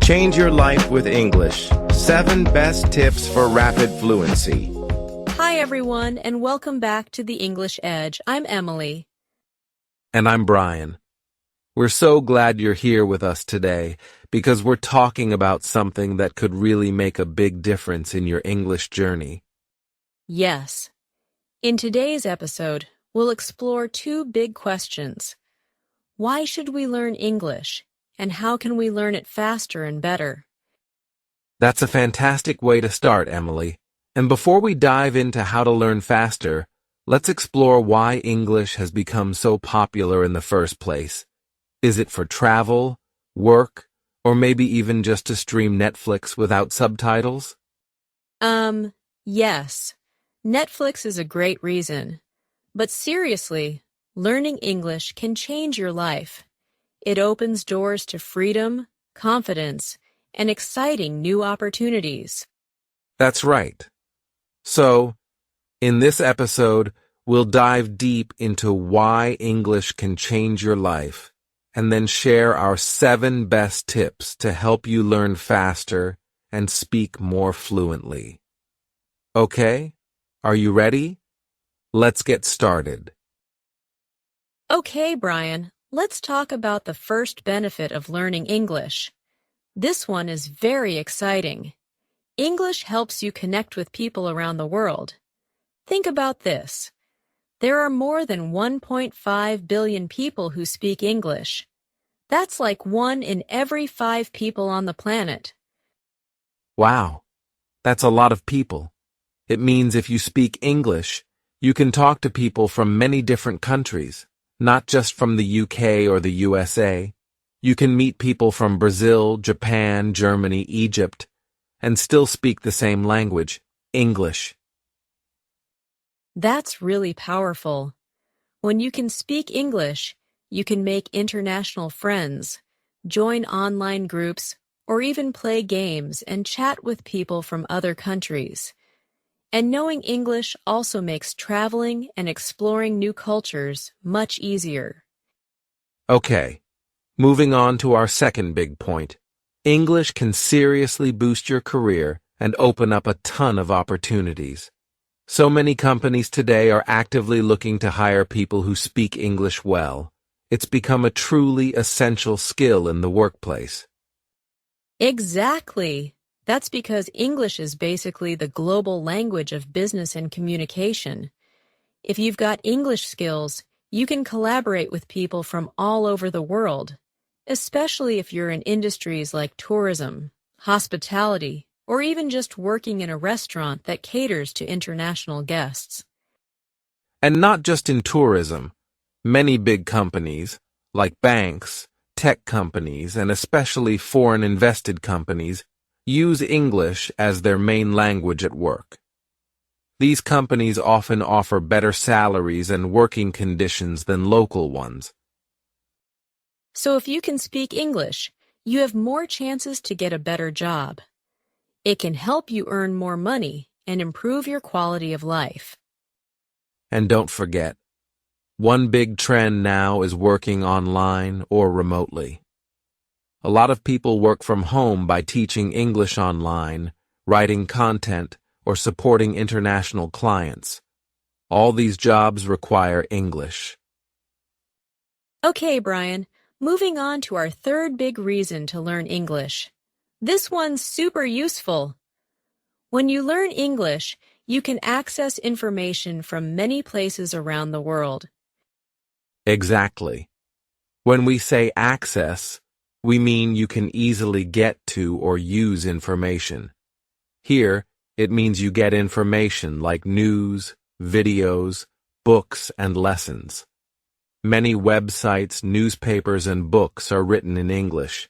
Change your life with English. 7 best tips for rapid fluency. Hi everyone, and welcome back to the English Edge. I'm Emily. And I'm Brian. We're so glad you're here with us today because we're talking about something that could really make a big difference in your English journey. Yes. In today's episode, we'll explore 2 big questions. Why should we learn English? And how can we learn it faster and better? That's a fantastic way to start, Emily. And before we dive into how to learn faster, let's explore why English has become so popular in the first place. Is it for travel, work, or maybe even just to stream Netflix without subtitles? Yes. Netflix is a great reason. But seriously, learning English can change your life. It opens doors to freedom, confidence, and exciting new opportunities. That's right. So, in this episode, we'll dive deep into why English can change your life, and then share our 7 best tips to help you learn faster and speak more fluently. Okay? Are you ready? Let's get started. Okay, Brian, let's talk about the first benefit of learning English. This one is very exciting. English helps you connect with people around the world. Think about this. There are more than 1.5 billion people who speak English. That's like 1 in every 5 people on the planet. Wow, that's a lot of people. It means if you speak English, you can talk to people from many different countries, not just from the UK or the USA. You can meet people from Brazil, Japan, Germany, Egypt, and still speak the same language, English. That's really powerful. When you can speak English, you can make international friends, join online groups, or even play games and chat with people from other countries. And knowing English also makes traveling and exploring new cultures much easier. Okay, moving on to our second big point. English can seriously boost your career and open up a ton of opportunities. So many companies today are actively looking to hire people who speak English well. It's become a truly essential skill in the workplace. Exactly. That's because English is basically the global language of business and communication. If you've got English skills, you can collaborate with people from all over the world, especially if you're in industries like tourism, hospitality, or even just working in a restaurant that caters to international guests. And not just in tourism. Many big companies, like banks, tech companies, and especially foreign invested companies, use English as their main language at work. These companies often offer better salaries and working conditions than local ones. So if you can speak English, you have more chances to get a better job. It can help you earn more money and improve your quality of life. And don't forget, one big trend now is working online or remotely. A lot of people work from home by teaching English online, writing content, or supporting international clients. All these jobs require English. Okay, Brian, moving on to our third big reason to learn English. This one's super useful. When you learn English, you can access information from many places around the world. Exactly. When we say access, we mean you can easily get to or use information. Here, it means you get information like news, videos, books, and lessons. Many websites, newspapers, and books are written in English.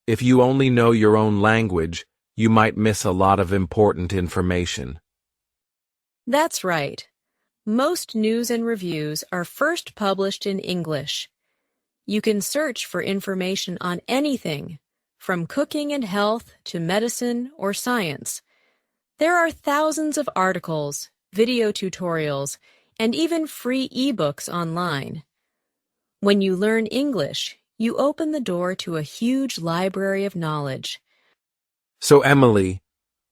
If you only know your own language, you might miss a lot of important information. That's right. Most news and reviews are first published in English. You can search for information on anything, from cooking and health to medicine or science. There are thousands of articles, video tutorials, and even free ebooks online. When you learn English, you open the door to a huge library of knowledge So Emily,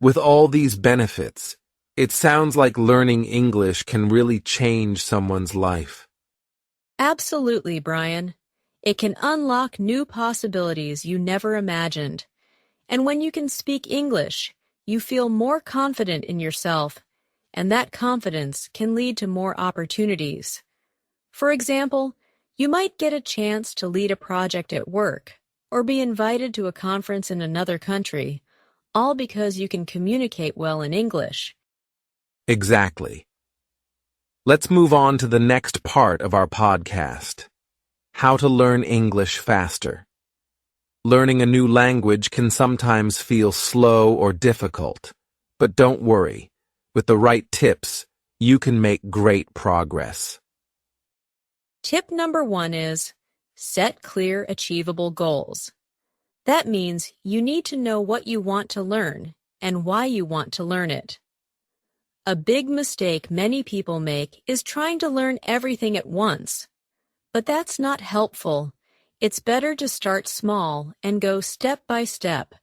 with all these benefits, it sounds like learning English can really change someone's life. Absolutely, Brian. It can unlock new possibilities you never imagined. And when you can speak English, you feel more confident in yourself, and that confidence can lead to more opportunities. For example, you might get a chance to lead a project at work or be invited to a conference in another country, all because you can communicate well in English. Exactly. Let's move on to the next part of our podcast. How to learn English faster. Learning a new language can sometimes feel slow or difficult, but don't worry. With the right tips, you can make great progress. Tip number 1 is set clear, achievable goals. That means you need to know what you want to learn and why you want to learn it. A big mistake many people make is trying to learn everything at once. But that's not helpful. It's better to start small and go step by step.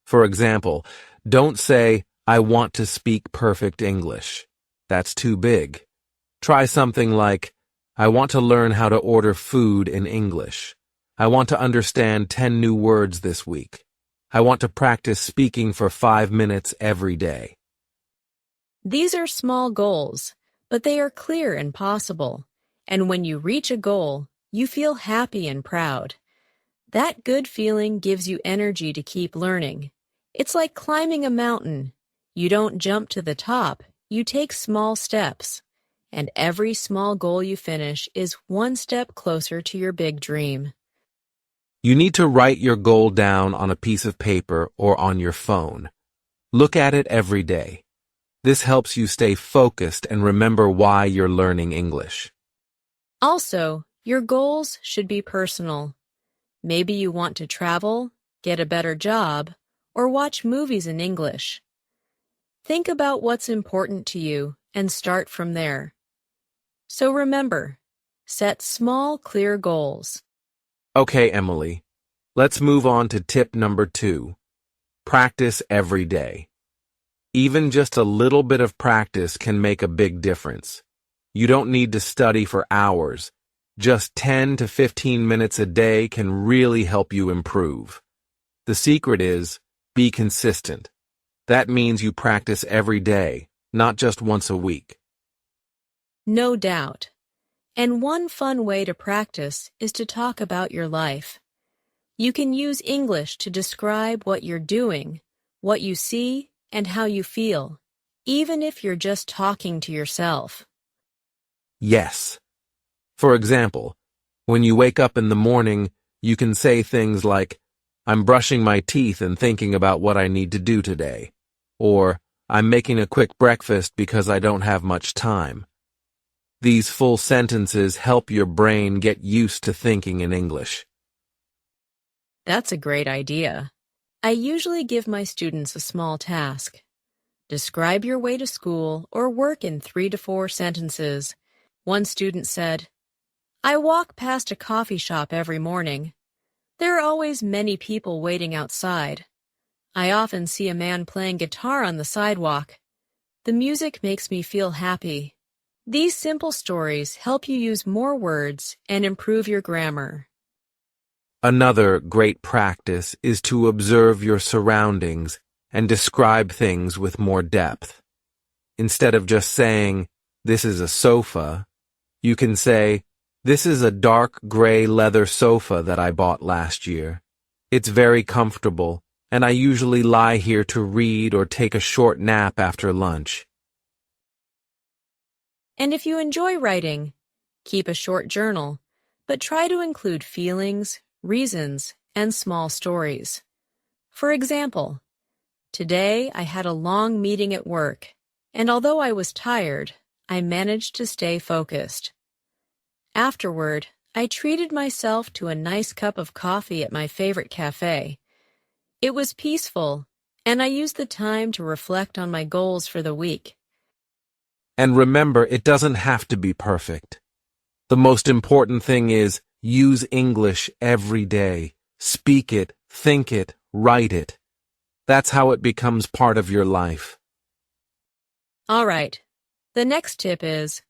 For example, don't say, "I want to speak perfect English." That's too big. Try something like, "I want to learn how to order food in English. I want to understand 10 new words this week. I want to practice speaking for 5 minutes every day." These are small goals, but they are clear and possible. And when you reach a goal, you feel happy and proud. That good feeling gives you energy to keep learning. It's like climbing a mountain. You don't jump to the top, you take small steps. And every small goal you finish is one step closer to your big dream. You need to write your goal down on a piece of paper or on your phone. Look at it every day. This helps you stay focused and remember why you're learning English. Also, your goals should be personal. Maybe you want to travel, get a better job, or watch movies in English. Think about what's important to you and start from there. So remember, set small, clear goals. Okay, Emily, let's move on to tip number 2. Practice every day. Even just a little bit of practice can make a big difference. You don't need to study for hours. Just 10 to 15 minutes a day can really help you improve. The secret is, be consistent. That means you practice every day, not just once a week. No doubt. And one fun way to practice is to talk about your life. You can use English to describe what you're doing, what you see, and how you feel, even if you're just talking to yourself. Yes. For example, when you wake up in the morning, you can say things like, "I'm brushing my teeth and thinking about what I need to do today," or "I'm making a quick breakfast because I don't have much time." These full sentences help your brain get used to thinking in English. That's a great idea. I usually give my students a small task. Describe your way to school or work in 3 to 4 sentences. One student said, "I walk past a coffee shop every morning. There are always many people waiting outside. I often see a man playing guitar on the sidewalk. The music makes me feel happy." These simple stories help you use more words and improve your grammar. Another great practice is to observe your surroundings and describe things with more depth. Instead of just saying, "This is a sofa," you can say, "This is a dark gray leather sofa that I bought last year. It's very comfortable, and I usually lie here to read or take a short nap after lunch." And if you enjoy writing, keep a short journal, but try to include feelings, reasons, and small stories. For example, today I had a long meeting at work, and although I was tired, I managed to stay focused. Afterward, I treated myself to a nice cup of coffee at my favorite cafe. It was peaceful, and I used the time to reflect on my goals for the week. And remember, it doesn't have to be perfect. The most important thing is use English every day. Speak it, think it, write it. That's how it becomes part of your life. All right. The next tip is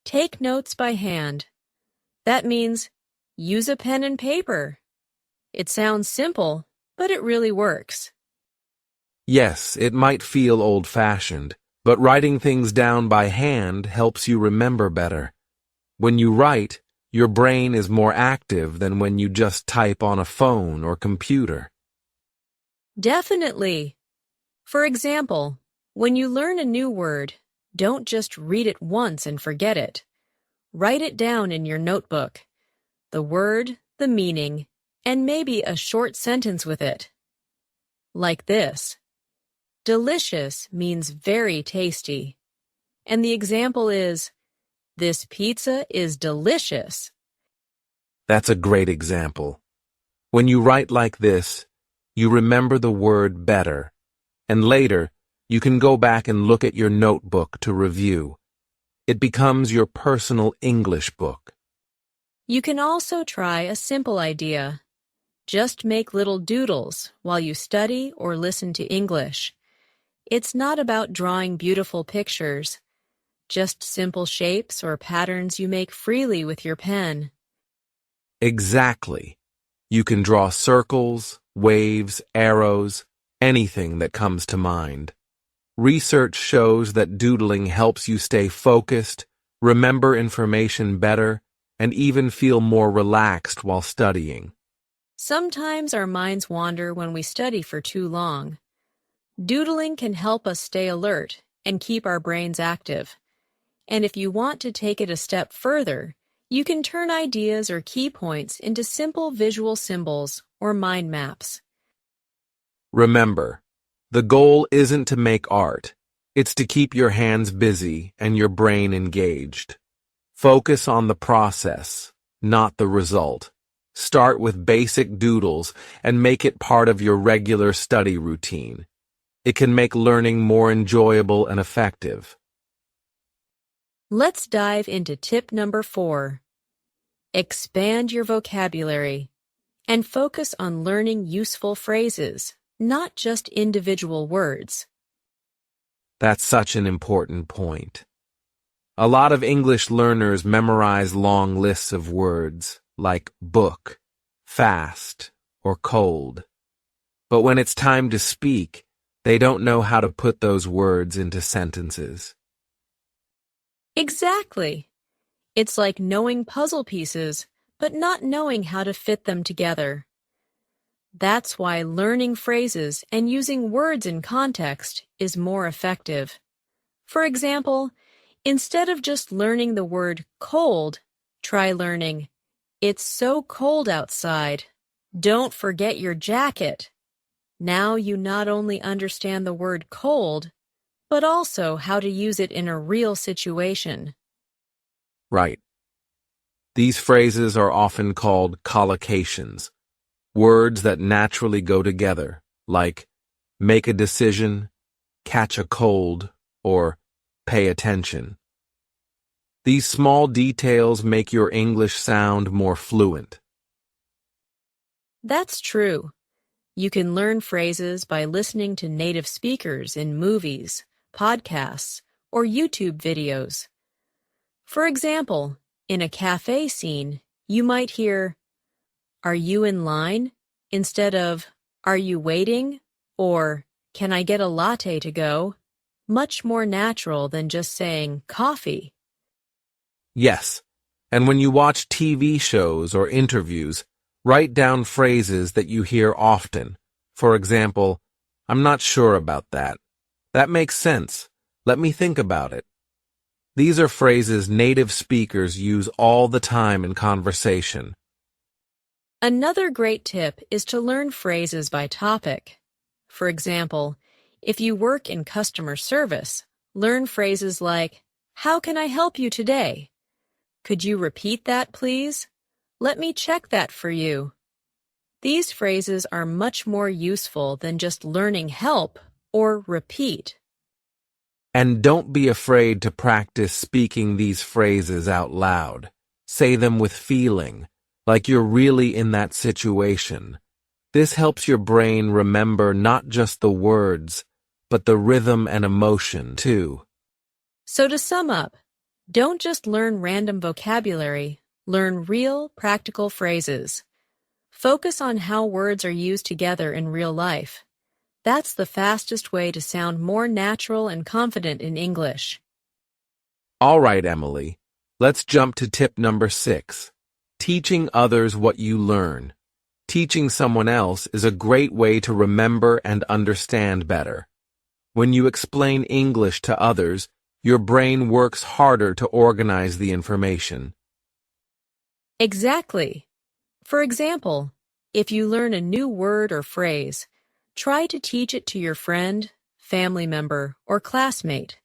take notes by hand. That means use a pen and paper. It sounds simple, but it really works. Yes, it might feel old-fashioned, but writing things down by hand helps you remember better. When you write, your brain is more active than when you just type on a phone or computer. Definitely. For example, when you learn a new word, don't just read it once and forget it. Write it down in your notebook. The word, the meaning, and maybe a short sentence with it. Like this. Delicious means very tasty. And the example is, this pizza is delicious. That's a great example. When you write like this, you remember the word better, and later, you can go back and look at your notebook to review. It becomes your personal English book. You can also try a simple idea. Just make little doodles while you study or listen to English. It's not about drawing beautiful pictures, just simple shapes or patterns you make freely with your pen. Exactly. You can draw circles, waves, arrows, anything that comes to mind. Research shows that doodling helps you stay focused, remember information better, and even feel more relaxed while studying. Sometimes our minds wander when we study for too long. Doodling can help us stay alert and keep our brains active. And if you want to take it a step further, you can turn ideas or key points into simple visual symbols or mind maps. Remember, the goal isn't to make art. It's to keep your hands busy and your brain engaged. Focus on the process, not the result. Start with basic doodles and make it part of your regular study routine. It can make learning more enjoyable and effective. Let's dive into tip number 4. Expand your vocabulary and focus on learning useful phrases, not just individual words. That's such an important point. A lot of English learners memorize long lists of words, like book, fast, or cold. But when it's time to speak, they don't know how to put those words into sentences. Exactly. It's like knowing puzzle pieces, but not knowing how to fit them together. That's why learning phrases and using words in context is more effective. For example, instead of just learning the word cold, try learning, "It's so cold outside. Don't forget your jacket." Now you not only understand the word cold, but also how to use it in a real situation. Right. These phrases are often called collocations, words that naturally go together, like make a decision, catch a cold, or pay attention. These small details make your English sound more fluent. That's true. You can learn phrases by listening to native speakers in movies, podcasts, or YouTube videos. For example, in a cafe scene, you might hear, "Are you in line?" instead of, "Are you waiting?" or "Can I get a latte to go?" Much more natural than just saying coffee. Yes, and when you watch TV shows or interviews, write down phrases that you hear often. For example, "I'm not sure about that. That makes sense. Let me think about it." These are phrases native speakers use all the time in conversation. Another great tip is to learn phrases by topic. For example, if you work in customer service, learn phrases like, "How can I help you today?" "Could you repeat that, please?" "Let me check that for you." These phrases are much more useful than just learning help or repeat. And don't be afraid to practice speaking these phrases out loud. Say them with feeling, like you're really in that situation. This helps your brain remember not just the words, but the rhythm and emotion, too. So to sum up, don't just learn random vocabulary, learn real, practical phrases. Focus on how words are used together in real life. That's the fastest way to sound more natural and confident in English. All right, Emily. Let's jump to tip number 6. Teaching others what you learn. Teaching someone else is a great way to remember and understand better. When you explain English to others, your brain works harder to organize the information. Exactly. For example, if you learn a new word or phrase, try to teach it to your friend, family member, or classmate.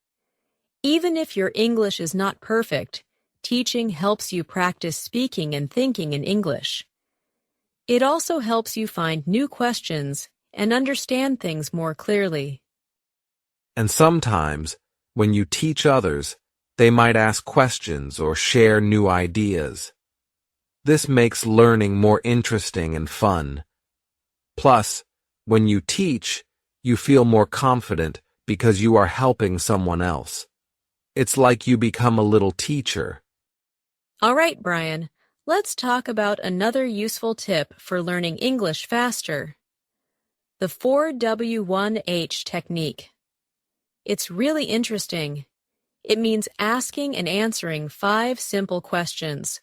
Even if your English is not perfect, teaching helps you practice speaking and thinking in English. It also helps you find new questions and understand things more clearly. And sometimes, when you teach others, they might ask questions or share new ideas. This makes learning more interesting and fun. Plus, when you teach, you feel more confident because you are helping someone else. It's like you become a little teacher. All right, Brian, let's talk about another useful tip for learning English faster. The 4W1H technique. It's really interesting. It means asking and answering 5 simple questions.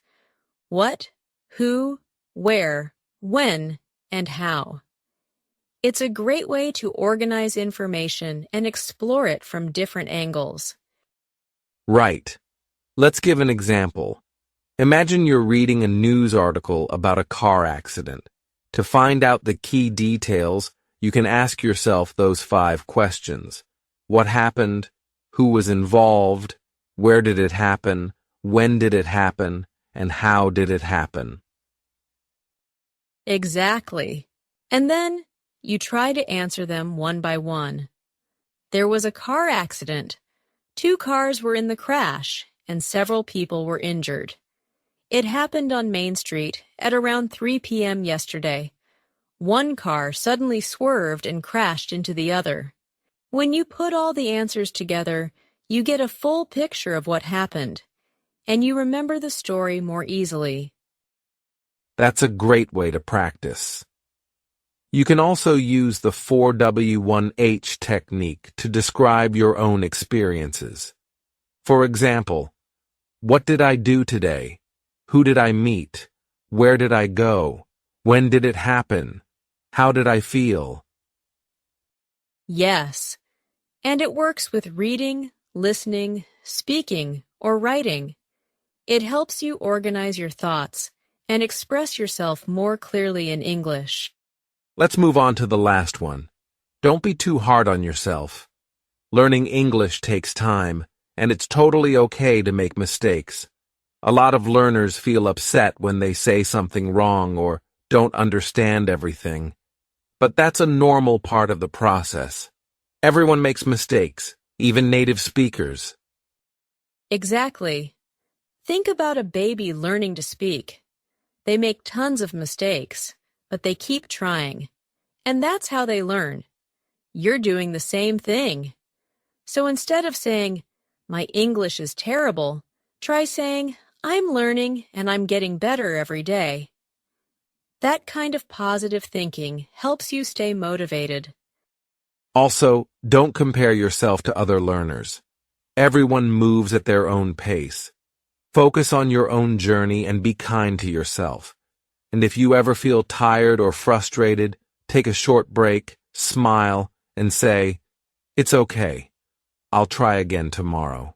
What, who, where, when, and how. It's a great way to organize information and explore it from different angles. Right. Let's give an example. Imagine you're reading a news article about a car accident. To find out the key details, you can ask yourself those 5 questions. What happened? Who was involved? Where did it happen? When did it happen? And how did it happen? Exactly. And then you try to answer them one by one. There was a car accident. 2 cars were in the crash, and several people were injured. It happened on Main Street at around 3 p.m. yesterday. One car suddenly swerved and crashed into the other. When you put all the answers together, you get a full picture of what happened, and you remember the story more easily. That's a great way to practice. You can also use the 4W1H technique to describe your own experiences. For example, what did I do today? Who did I meet? Where did I go? When did it happen? How did I feel? Yes, and it works with reading, listening, speaking, or writing. It helps you organize your thoughts and express yourself more clearly in English. Let's move on to the last one. Don't be too hard on yourself. Learning English takes time, and it's totally okay to make mistakes. A lot of learners feel upset when they say something wrong or don't understand everything. But that's a normal part of the process. Everyone makes mistakes, even native speakers. Exactly. Think about a baby learning to speak. They make tons of mistakes, but they keep trying. And that's how they learn. You're doing the same thing. So instead of saying, "My English is terrible," try saying, "I'm learning and I'm getting better every day." That kind of positive thinking helps you stay motivated. Also, don't compare yourself to other learners. Everyone moves at their own pace. Focus on your own journey and be kind to yourself. And if you ever feel tired or frustrated, take a short break, smile, and say, "It's okay. I'll try again tomorrow."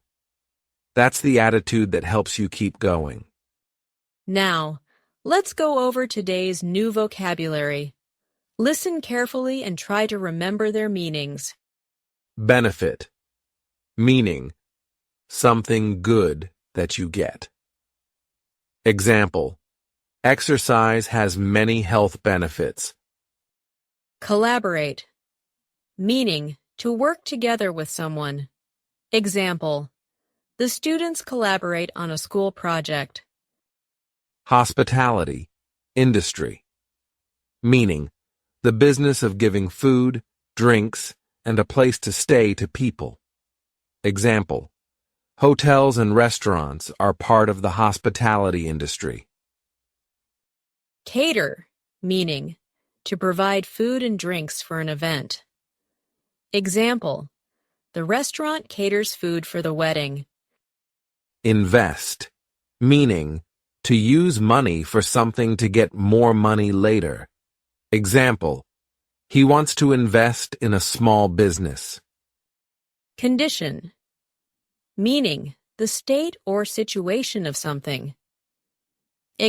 That's the attitude that helps you keep going. Now, let's go over today's new vocabulary. Listen carefully and try to remember their meanings. Benefit. Meaning, something good that you get. Example, exercise has many health benefits. Collaborate. Meaning, to work together with someone. Example, the students collaborate on a school project. Hospitality. Industry. Meaning, the business of giving food, drinks, and a place to stay to people. Example: hotels and restaurants are part of the hospitality industry. Cater, meaning to provide food and drinks for an event. Example: the restaurant caters food for the wedding. Invest, meaning to use money for something to get more money later. Example: he wants to invest in a small business. Condition, meaning the state or situation of something.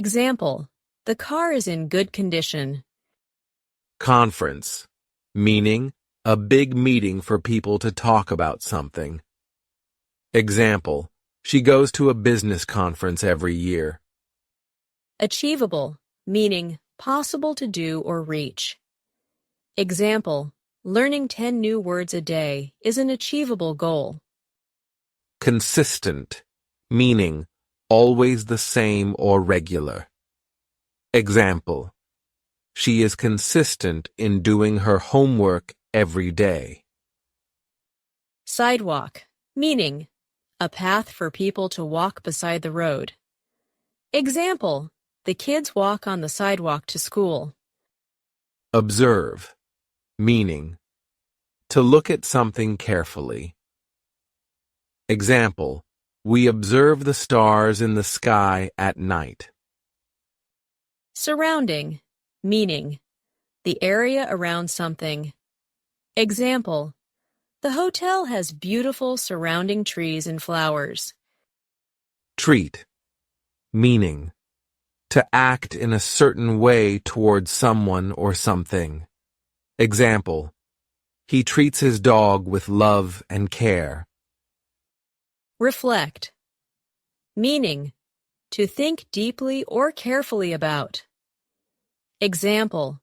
Example: the car is in good condition. Conference, meaning a big meeting for people to talk about something. Example: she goes to a business conference every year. Achievable, meaning possible to do or reach. Example: learning 10 new words a day is an achievable goal. Consistent, meaning always the same or regular. Example: she is consistent in doing her homework every day. Sidewalk, meaning a path for people to walk beside the road. Example: the kids walk on the sidewalk to school. Observe, meaning to look at something carefully. Example: we observe the stars in the sky at night. Surrounding, meaning the area around something. Example: the hotel has beautiful surrounding trees and flowers. Treat, meaning to act in a certain way towards someone or something. Example: he treats his dog with love and care. Reflect, meaning to think deeply or carefully about. Example: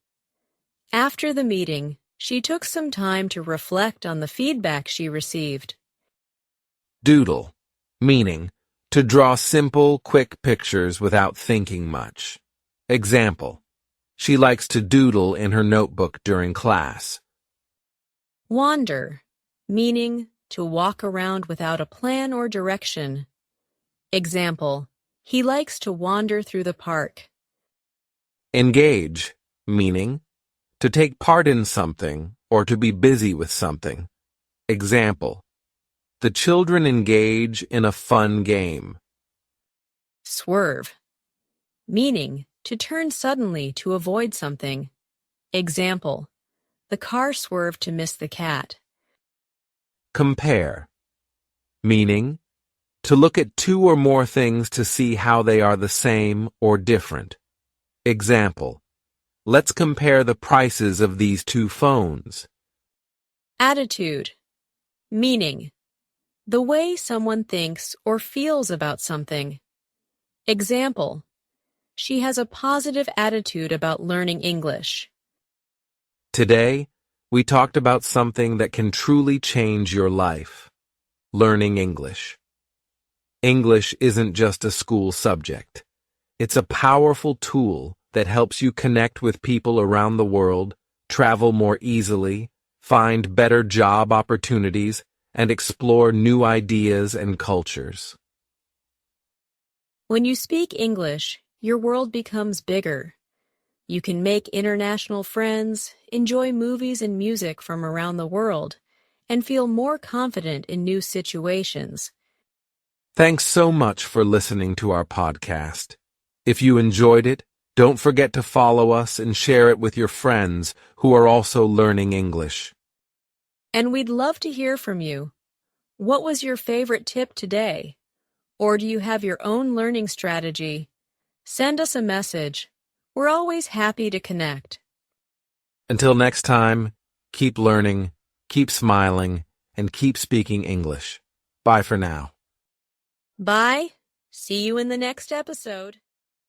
after the meeting, she took some time to reflect on the feedback she received. Doodle, meaning to draw simple, quick pictures without thinking much. Example: she likes to doodle in her notebook during class. Wander, meaning to walk around without a plan or direction. Example: he likes to wander through the park. Engage, meaning to take part in something or to be busy with something. Example: the children engage in a fun game. Swerve, meaning to turn suddenly to avoid something. Example: the car swerved to miss the cat. Compare, meaning to look at two or more things to see how they are the same or different. Example: let's compare the prices of these two phones. Attitude, meaning the way someone thinks or feels about something. Example: she has a positive attitude about learning English. Today, we talked about something that can truly change your life: learning English. English isn't just a school subject. It's a powerful tool that helps you connect with people around the world, travel more easily, find better job opportunities, and explore new ideas and cultures. When you speak English, your world becomes bigger. You can make international friends, enjoy movies and music from around the world, and feel more confident in new situations. Thanks so much for listening to our podcast. If you enjoyed it, don't forget to follow us and share it with your friends who are also learning English. And we'd love to hear from you. What was your favorite tip today? Or do you have your own learning strategy? Send us a message. We're always happy to connect. Until next time, keep learning, keep smiling, and keep speaking English. Bye for now. Bye. See you in the next episode.